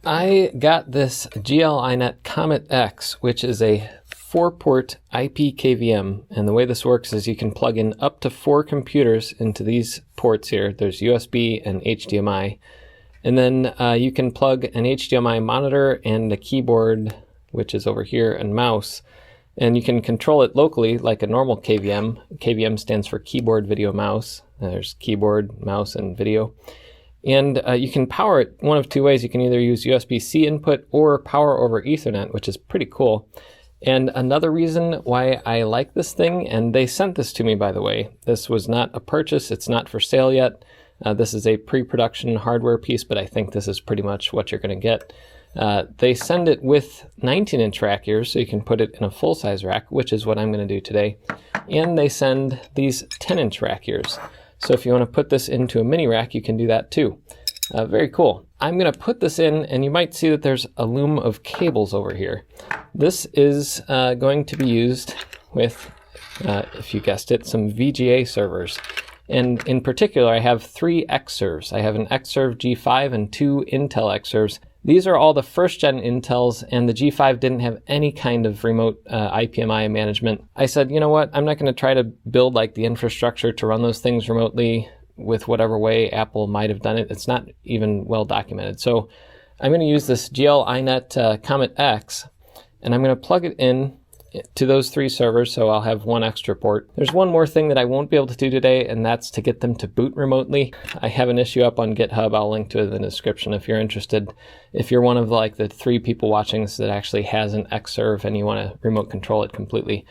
I got this GL-iNet Comet X, which is a 4-port IP KVM, and the way this works is you can plug in up to 4 computers into these ports here. There's USB and HDMI, and then you can plug an HDMI monitor and a keyboard, which is over here, and mouse, and you can control it locally like a normal KVM. KVM stands for keyboard, video, mouse. There's keyboard, mouse, and video. And you can power it one of two ways. You can either use USB-C input or power over Ethernet, which is pretty cool. And another reason why I like this thing, and they sent this to me, by the way. This was not a purchase. It's not for sale yet. This is a pre-production hardware piece, but I think this is pretty much what you're going to get. They send it with 19-inch rack ears, so you can put it in a full-size rack, which is what I'm going to do today. And they send these 10-inch rack ears. So if you want to put this into a mini rack, you can do that too. Very cool. I'm going to put this in, and you might see that there's a loom of cables over here. This is going to be used with, if you guessed it, some VGA servers. And in particular, I have 3 Xserves. I have an Xserve G5 and 2 Intel Xserves. These are all the first-gen Intels, and the G5 didn't have any kind of remote IPMI management. I said, you know what, I'm not going to try to build like the infrastructure to run those things remotely with whatever way Apple might have done it. It's not even well documented. So I'm going to use this GL-iNet Comet X, and I'm going to plug it in to those 3 servers, so I'll have 1 extra port. There's one more thing that I won't be able to do today, and that's to get them to boot remotely. I have an issue up on GitHub. I'll link to it in the description if you're interested. If you're one of like the 3 people watching this that actually has an Xserve and you want to remote control it completely.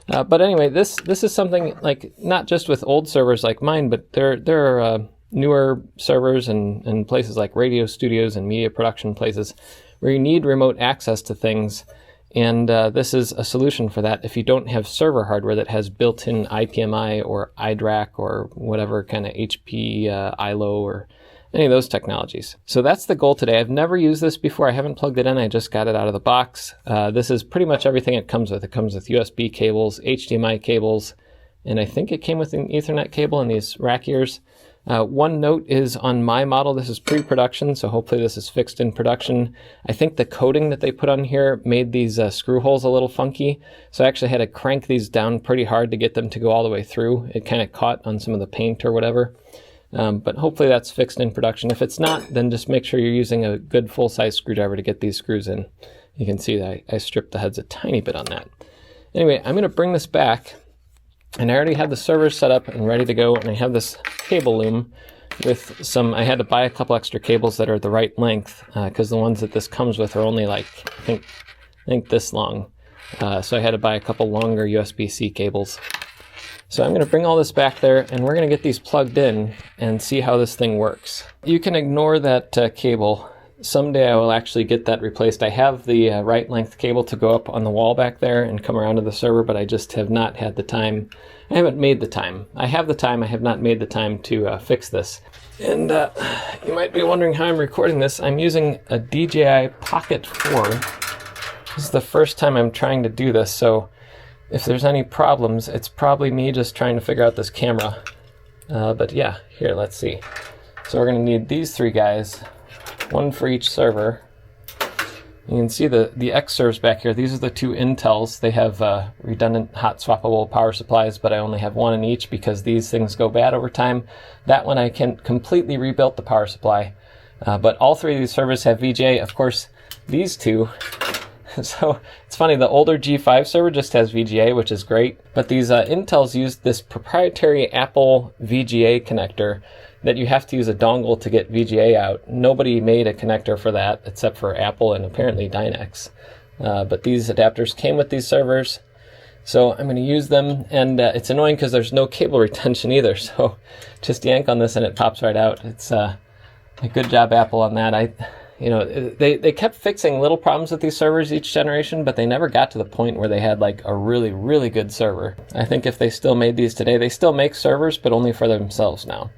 But anyway, this is something like not just with old servers like mine, but there are newer servers and places like radio studios and media production places where you need remote access to things. And this is a solution for that if you don't have server hardware that has built-in IPMI or iDRAC or whatever kind of HP ILO or any of those technologies. So that's the goal today. I've never used this before. I haven't plugged it in. I just got it out of the box. This is pretty much everything it comes with. It comes with USB cables, HDMI cables, and I think it came with an Ethernet cable in these rack ears. One note is on my model, this is pre-production, so hopefully this is fixed in production. I think the coating that they put on here made these screw holes a little funky, so I actually had to crank these down pretty hard to get them to go all the way through. It kind of caught on some of the paint or whatever, but hopefully that's fixed in production. If it's not, then just make sure you're using a good full-size screwdriver to get these screws in. You can see that I stripped the heads a tiny bit on that. Anyway, I'm going to bring this back. And I already have the servers set up and ready to go, and I have this cable loom with some, I had to buy a couple extra cables that are the right length, because the ones that this comes with are only like, I think this long. So I had to buy a couple longer USB-C cables. So I'm going to bring all this back there, and we're going to get these plugged in and see how this thing works. You can ignore that cable. Someday I will actually get that replaced. I have the right length cable to go up on the wall back there and come around to the server, but I just have not had the time. I haven't made the time. I have the time, I have not made the time to fix this. And you might be wondering how I'm recording this. I'm using a DJI Pocket 4. This is the first time I'm trying to do this, so if there's any problems, it's probably me just trying to figure out this camera. But yeah, here, let's see. So we're going to need these 3 guys. 1 for each server. You can see the Xserves back here. These are the 2 Intels. They have redundant hot swappable power supplies, but I only have 1 in each because these things go bad over time. That one I can completely rebuilt the power supply. But all 3 of these servers have VGA. Of course, these 2. So it's funny, the older G5 server just has VGA, which is great. But these Intels use this proprietary Apple VGA connector that you have to use a dongle to get VGA out. Nobody made a connector for that except for Apple and apparently Dynex. But these adapters came with these servers, so I'm going to use them. And it's annoying because there's no cable retention either, so just yank on this and it pops right out. It's a good job, Apple, on that. They kept fixing little problems with these servers each generation, but they never got to the point where they had like a really, really good server. I think if they still made these today, they still make servers, but only for themselves now.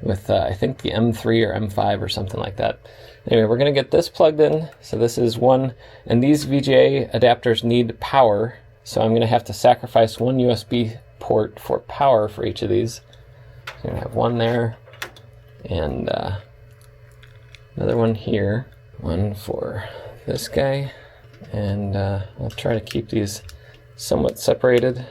With, I think, the M3 or M5 or something like that. Anyway, we're going to get this plugged in. So this is 1, and these VGA adapters need power. So I'm going to have to sacrifice 1 USB port for power for each of these. So I'm going to have 1 there, and another one here. one for this guy, and I'll try to keep these somewhat separated.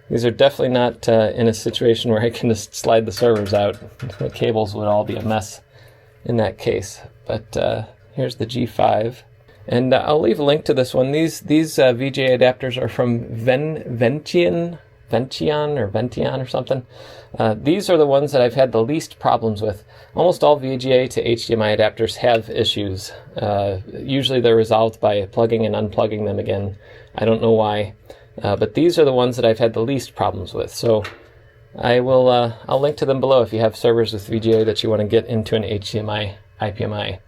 These are definitely not in a situation where I can just slide the servers out. The cables would all be a mess in that case. But here's the G5. And I'll leave a link to this one. These VGA adapters are from Vention or something. These are the ones that I've had the least problems with. Almost all VGA to HDMI adapters have issues. Usually they're resolved by plugging and unplugging them again. I don't know why. But these are the ones that I've had the least problems with. So I'll link to them below if you have servers with VGA that you want to get into an HDMI IPMI.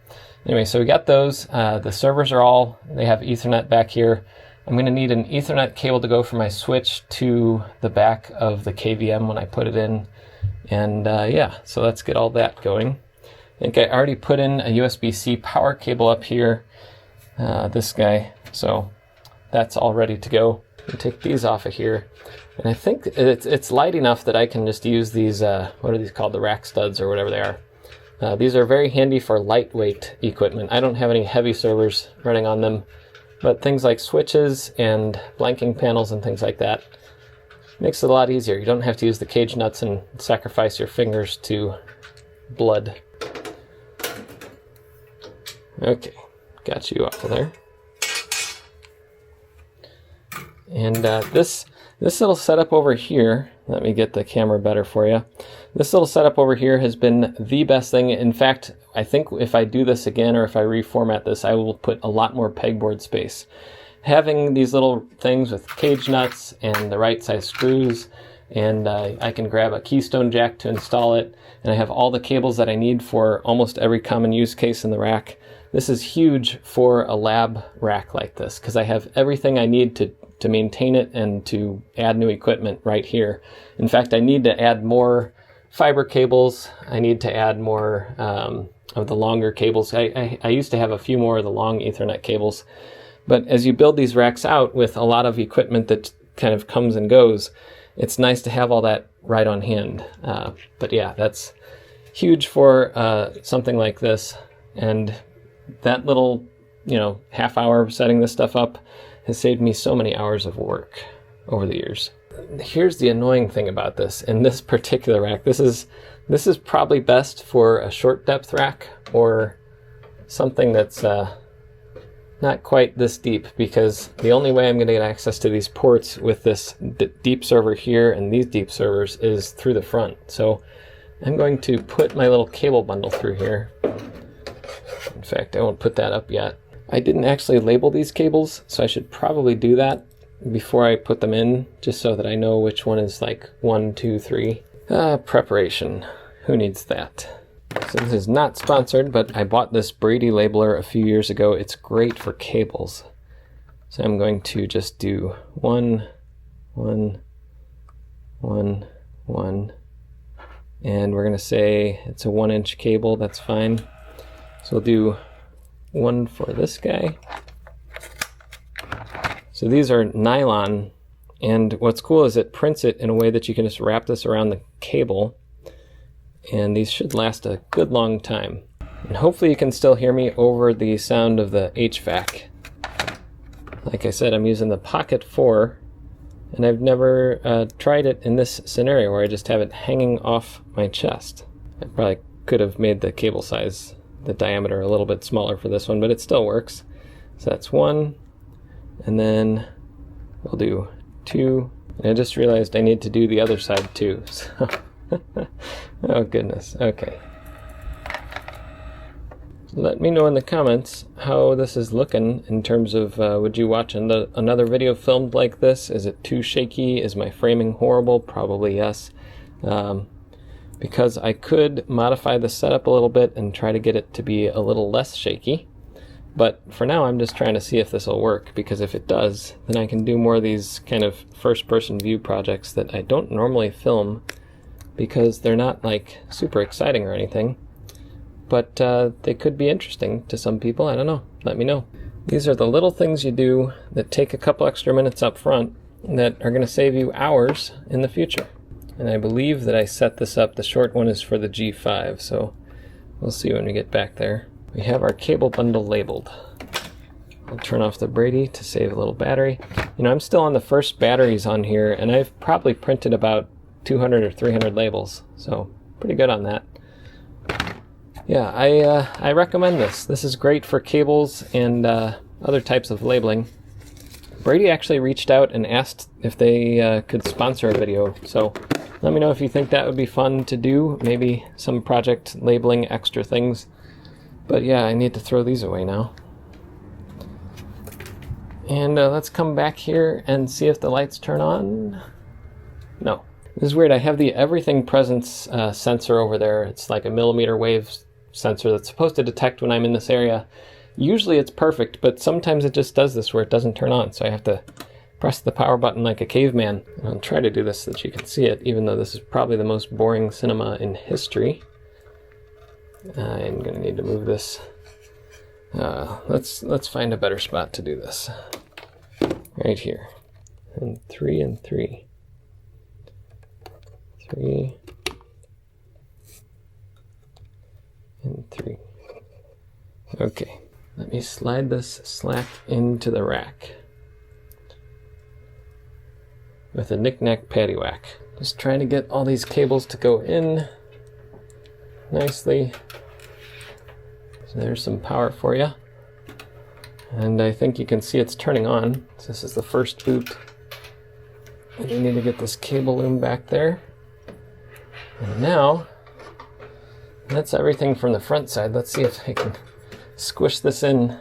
Anyway, so we got those. The servers they have Ethernet back here. I'm going to need an Ethernet cable to go from my switch to the back of the KVM when I put it in. And yeah, so let's get all that going. I think I already put in a USB-C power cable up here, this guy. So that's all ready to go. And take these off of here. And I think it's light enough that I can just use these, what are these called? The rack studs or whatever they are. These are very handy for lightweight equipment. I don't have any heavy servers running on them, but things like switches and blanking panels and things like that makes it a lot easier. You don't have to use the cage nuts and sacrifice your fingers to blood. Okay, got you off of there. And this little setup over here, let me get the camera better for you. This little setup over here has been the best thing. In fact, I think if I do this again or if I reformat this, I will put a lot more pegboard space. Having these little things with cage nuts and the right size screws, and I can grab a keystone jack to install it, and I have all the cables that I need for almost every common use case in the rack. This is huge for a lab rack like this because I have everything I need to maintain it and to add new equipment right here. In fact, I need to add more fiber cables. I need to add more of the longer cables. I used to have a few more of the long Ethernet cables. But as you build these racks out with a lot of equipment that kind of comes and goes, it's nice to have all that right on hand. But yeah, that's huge for something like this. And that little, half hour setting this stuff up has saved me so many hours of work over the years. Here's the annoying thing about this. In this particular rack, this is probably best for a short depth rack or something that's not quite this deep, because the only way I'm going to get access to these ports with this deep server here and these deep servers is through the front. So I'm going to put my little cable bundle through here. In fact, I won't put that up yet. I didn't actually label these cables, so I should probably do that before I put them in, just so that I know which one is like 1, 2, 3. Preparation. Who needs that? So this is not sponsored, but I bought this Brady labeler a few years ago. It's great for cables. So I'm going to just do 1, 1, 1, 1. And we're going to say it's a 1-inch cable. That's fine. So we'll do 1 for this guy. So these are nylon, and what's cool is it prints it in a way that you can just wrap this around the cable, and these should last a good long time. And hopefully you can still hear me over the sound of the HVAC. Like I said, I'm using the Pocket 4, and I've never tried it in this scenario where I just have it hanging off my chest. I probably could have made the cable size, the diameter, a little bit smaller for this one, but it still works. So that's 1, and then we'll do 2, and I just realized I need to do the other side too. So oh goodness, okay. Let me know in the comments how this is looking in terms of would you watch another video filmed like this? Is it too shaky? Is my framing horrible? Probably yes. Because I could modify the setup a little bit and try to get it to be a little less shaky. But for now, I'm just trying to see if this will work, because if it does, then I can do more of these kind of first-person view projects that I don't normally film, because they're not like super exciting or anything. But they could be interesting to some people. I don't know. Let me know. These are the little things you do that take a couple extra minutes up front that are going to save you hours in the future. And I believe that I set this up. The short one is for the G5, so we'll see when we get back there. we have our cable bundle labeled. I'll turn off the Brady to save a little battery. You know, I'm still on the first batteries on here, and I've probably printed about 200 or 300 labels, so pretty good on that. Yeah, I recommend this. This is great for cables and other types of labeling. Brady actually reached out and asked if they could sponsor a video, so let me know if you think that would be fun to do, maybe some project labeling extra things. But yeah, I need to throw these away now. And let's come back here and see if the lights turn on. No. This is weird. I have the everything presence sensor over there. It's like a millimeter wave sensor that's supposed to detect when I'm in this area. Usually it's perfect, but sometimes it just does this where it doesn't turn on. So I have to press the power button like a caveman. And I'll try to do this so that you can see it, even though this is probably the most boring cinema in history. I'm going to need to move this. Let's find a better spot to do this. Right here. And 3 and 3. 3 and 3. Okay, let me slide this slack into the rack with a knick-knack paddywhack. Just trying to get all these cables to go in nicely. So there's some power for you. And I think you can see it's turning on. So this is the first boot. And you need to get this cable loom back there. And now, that's everything from the front side. Let's see if I can squish this in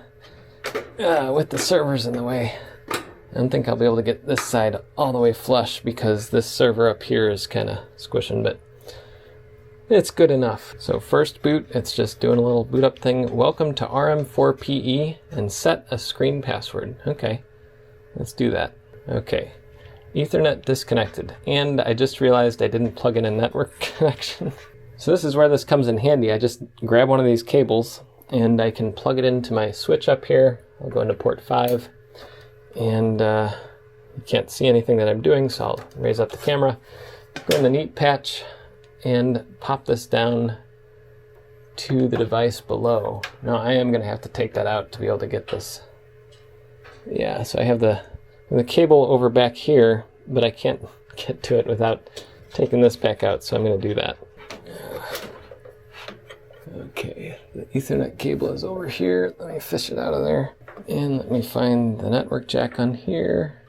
with the servers in the way. I don't think I'll be able to get this side all the way flush because this server up here is kind of squishing, but it's good enough. So first boot, it's just doing a little boot up thing. Welcome to RM4PE and set a screen password. Okay, let's do that. Okay, Ethernet disconnected. And I just realized I didn't plug in a network connection. So this is where this comes in handy. I just grab one of these cables and I can plug it into my switch up here. I'll go into port 5 and you can't see anything that I'm doing, so I'll raise up the camera, go in the neat patch and pop this down to the device below. Now I am going to have to take that out to be able to get this. Yeah, so I have the cable over back here, but I can't get to it without taking this back out, so I'm going to do that. Okay, the Ethernet cable is over here. Let me fish it out of there. And let me find the network jack on here.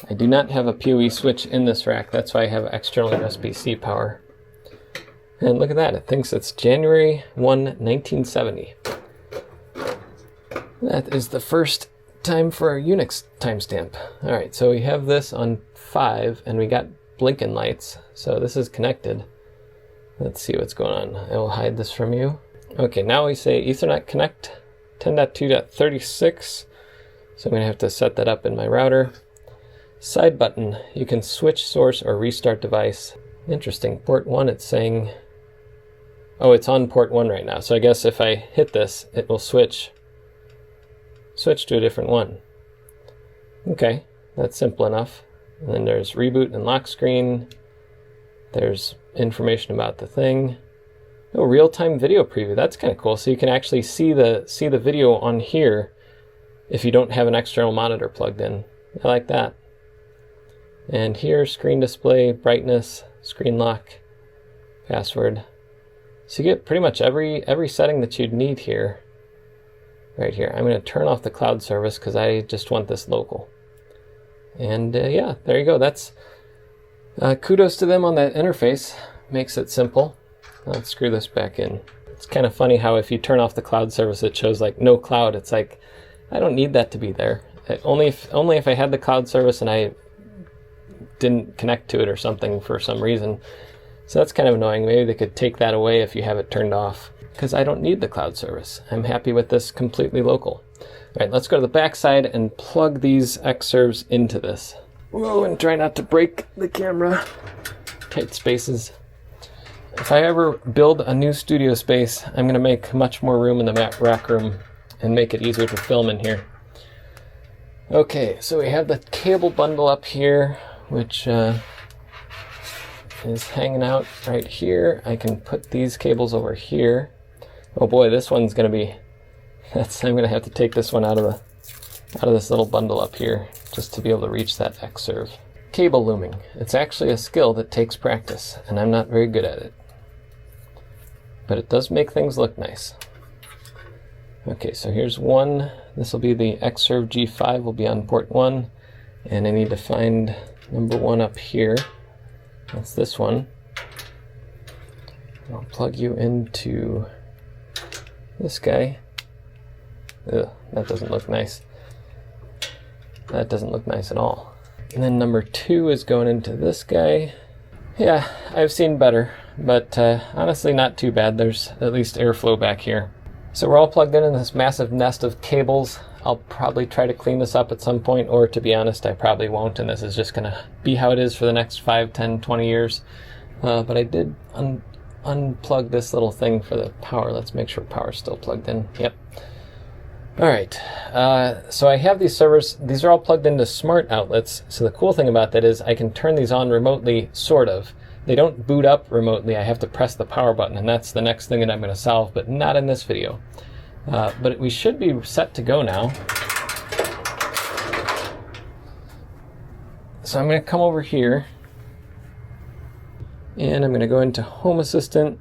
I do not have a PoE switch in this rack. That's why I have external USB-C power. And look at that. It thinks it's January 1, 1970. That is the first time for our Unix timestamp. All right, so we have this on 5, and we got blinking lights. So this is connected. Let's see what's going on. I will hide this from you. Okay, now we say Ethernet connect 10.2.36. So I'm going to have to set that up in my router. Side button, you can switch source or restart device. Interesting. Port 1, it's saying, oh, it's on port 1 right now. So I guess if I hit this, it will switch to a different one. Okay, that's simple enough. And then there's reboot and lock screen. There's information about the thing. Oh, real-time video preview. That's kind of cool. So you can actually see the video on here if you don't have an external monitor plugged in. I like that. And here, screen display, brightness, screen lock, password. So you get pretty much every setting that you'd need here. Right here. I'm going to turn off the cloud service because I just want this local. And yeah, there you go. That's kudos to them on that interface. Makes it simple. Let's screw this back in. It's kind of funny how if you turn off the cloud service, it shows like no cloud. It's like, I don't need that to be there. Only if I had the cloud service and I didn't connect to it or something for some reason. So that's kind of annoying. Maybe they could take that away if you have it turned off, because I don't need the cloud service. I'm happy with this completely local. All right, let's go to the back side and plug these Xserves into this. Whoa, and try not to break the camera. Tight spaces. If I ever build a new studio space, I'm going to make much more room in the rack room and make it easier to film in here. Okay, so we have the cable bundle up here, which is hanging out right here. I can put these cables over here. Oh boy, this one's going to be, I'm going to have to take this one out of this little bundle up here just to be able to reach that Xserve. Cable looming. It's actually a skill that takes practice, and I'm not very good at it. But it does make things look nice. Okay, so here's one. This will be the Xserve G5, will be on port 1. And I need to find number 1 up here. That's this one. I'll plug you into this guy. Ugh, that doesn't look nice. That doesn't look nice at all. And then number 2 is going into this guy. Yeah, I've seen better, but honestly not too bad. There's at least airflow back here. So we're all plugged in this massive nest of cables. I'll probably try to clean this up at some point, or to be honest, I probably won't, and this is just going to be how it is for the next 5, 10, 20 years. But I did unplug this little thing for the power. Let's make sure power's still plugged in. Yep. All right, so I have these servers. These are all plugged into smart outlets. So the cool thing about that is I can turn these on remotely, sort of. They don't boot up remotely. I have to press the power button, and that's the next thing that I'm going to solve, but not in this video. But we should be set to go now. So I'm going to come over here, and I'm going to go into Home Assistant.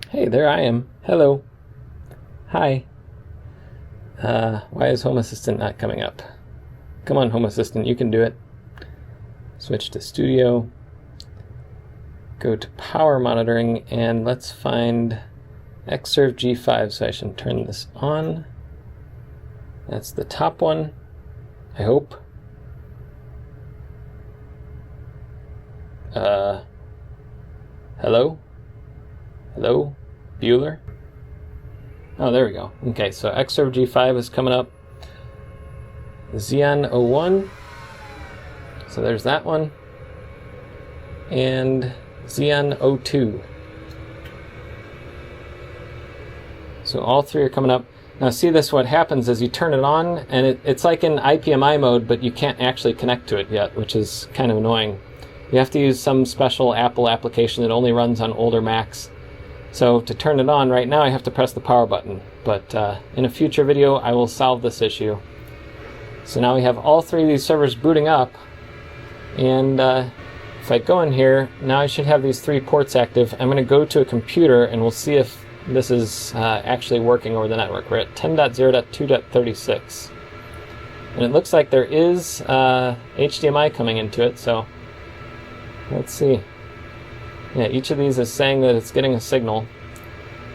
Hey, there I am. Hello. Hi. Why is Home Assistant not coming up? Come on, Home Assistant, you can do it. Switch to Studio. Go to Power Monitoring, and let's find Xserve G5, so I should turn this on. That's the top one, I hope. Hello? Hello? Bueller? Oh, there we go. Okay, so Xserve G5 is coming up. Xeon 01. So there's that one. And Xeon 02. So all 3 are coming up. Now see this, what happens is you turn it on, and it's like in IPMI mode, but you can't actually connect to it yet, which is kind of annoying. You have to use some special Apple application that only runs on older Macs. So to turn it on right now, I have to press the power button. But in a future video, I will solve this issue. So now we have all 3 of these servers booting up. And if I go in here, now I should have these 3 ports active. I'm going to go to a computer, and we'll see if this is actually working over the network. We're at 10.0.2.36. And it looks like there is HDMI coming into it, so let's see. Yeah, each of these is saying that it's getting a signal.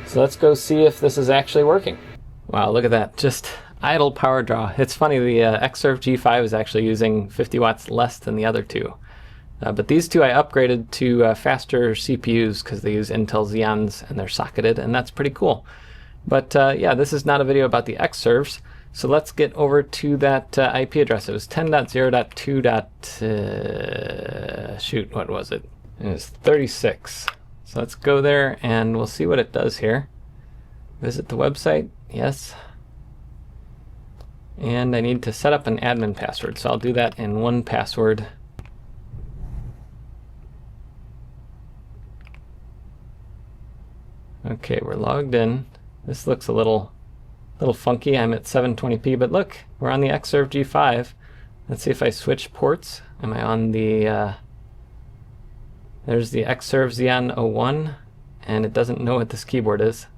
So let's go see if this is actually working. Wow, look at that. Just idle power draw. It's funny, the Xserve G5 is actually using 50 watts less than the other 2. But these 2 I upgraded to faster CPUs because they use Intel Xeons and they're socketed, and that's pretty cool. But yeah, this is not a video about the Xserves. So let's get over to that IP address. It was 10.0.2. Shoot, what was it? It was 36. So let's go there and we'll see what it does here. Visit the website. Yes. And I need to set up an admin password. So I'll do that in 1Password. Okay, we're logged in. This looks a little funky. I'm at 720p, but look, we're on the Xserve G5. Let's see if I switch ports. Am I on the there's the Xserve Xeon 01, and it doesn't know what this keyboard is.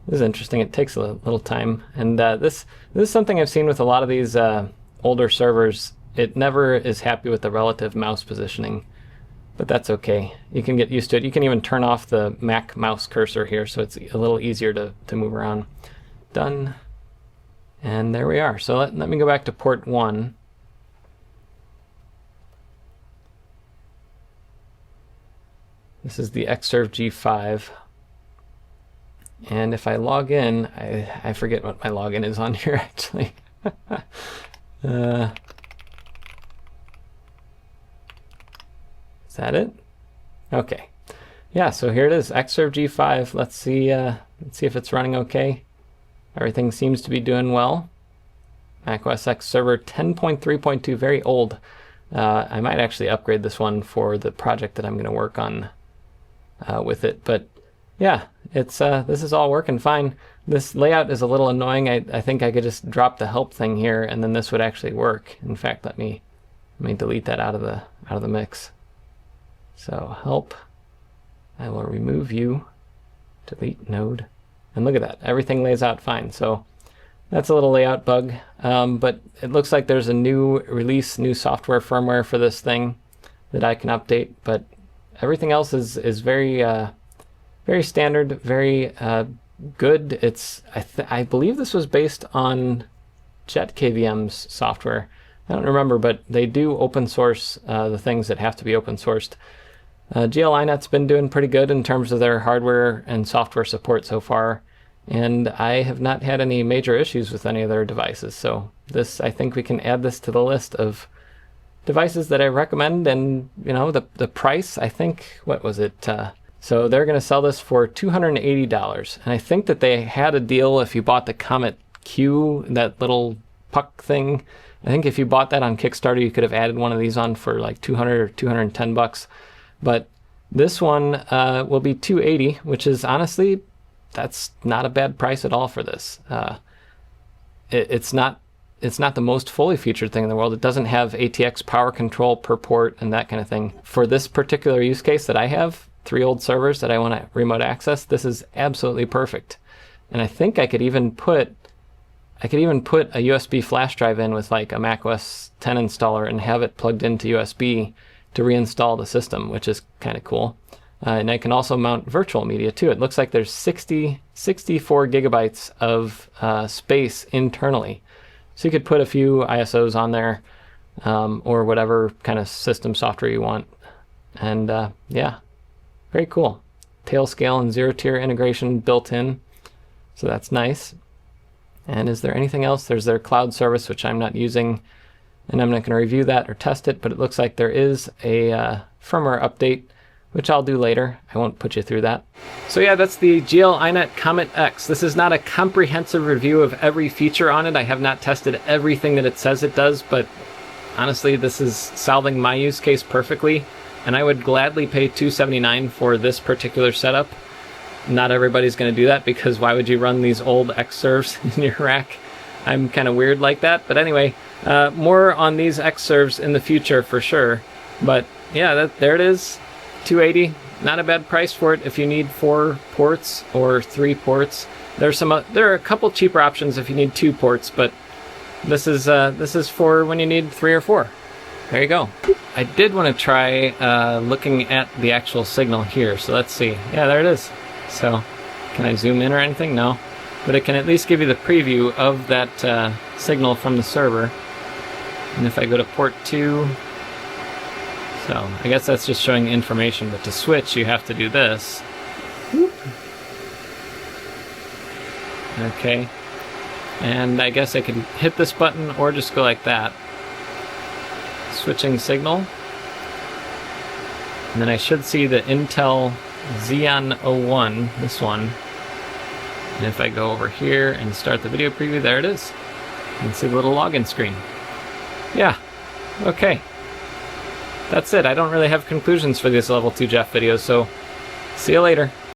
This is interesting. It takes a little time, and this is something I've seen with a lot of these older servers. It never is happy with the relative mouse positioning, but that's okay. You can get used to it. You can even turn off the Mac mouse cursor here, so it's a little easier to move around. Done, and there we are. So let me go back to port 1. This is the Xserve G5. And if I log in, I forget what my login is on here actually. Is that it? Okay. Yeah, so here it is, Xserve G5. Let's see if it's running okay. Everything seems to be doing well. Mac OS X server 10.3.2, very old. I might actually upgrade this one for the project that I'm going to work on with it. But yeah, it's this is all working fine. This layout is a little annoying. I think I could just drop the help thing here, and then this would actually work. In fact, let me delete that out of the mix. So help. I will remove you. Delete node. And look at that. Everything lays out fine. So that's a little layout bug. But it looks like there's a new release, new software firmware for this thing that I can update. But everything else is very very standard, very good. It's I believe this was based on JetKVM's software. I don't remember, but they do open source the things that have to be open sourced. GL-iNet's been doing pretty good in terms of their hardware and software support so far, and I have not had any major issues with any of their devices. So this, I think we can add this to the list of devices that I recommend. And you know, the price, I think, what was it? So they're going to sell this for $280, and I think that they had a deal if you bought the Comet Q, that little puck thing. I think if you bought that on Kickstarter, you could have added one of these on for like $200 or $210. But this one will be $280, which is honestly, that's not a bad price at all for this. It's not the most fully featured thing in the world. It doesn't have ATX power control per port and that kind of thing. For this particular use case that I have, 3 old servers that I want to remote access, this is absolutely perfect. And I think I could even put a USB flash drive in with like a macOS 10 installer and have it plugged into USB to reinstall the system, which is kind of cool. And I can also mount virtual media too. It looks like there's 64 gigabytes of space internally. So you could put a few ISOs on there or whatever kind of system software you want. And yeah, very cool. Tail scale and 0-tier integration built in. So that's nice. And is there anything else? There's their cloud service, which I'm not using, and I'm not going to review that or test it, but it looks like there is a firmware update, which I'll do later. I won't put you through that. So yeah, that's the GL-iNet Comet X. This is not a comprehensive review of every feature on it. I have not tested everything that it says it does, but honestly, this is solving my use case perfectly, and I would gladly pay $279 for this particular setup. Not everybody's going to do that, because why would you run these old Xserves in your rack? I'm kind of weird like that, but anyway, more on these Xserves in the future for sure. But yeah, there it is, $280. Not a bad price for it if you need 4 ports or 3 ports. There are a couple cheaper options if you need 2 ports, but this is for when you need 3 or 4. There you go. I did want to try looking at the actual signal here, so let's see. Yeah, there it is. So, can I zoom in or anything? No. But it can at least give you the preview of that signal from the server. And if I go to port 2, so I guess that's just showing information, but to switch you have to do this. Okay. And I guess I can hit this button or just go like that. Switching signal. And then I should see the Intel Xeon 01, this one. And if I go over here and start the video preview, there it is. You can see the little login screen. Yeah, okay. That's it. I don't really have conclusions for these level 2 Jeff videos, so see you later.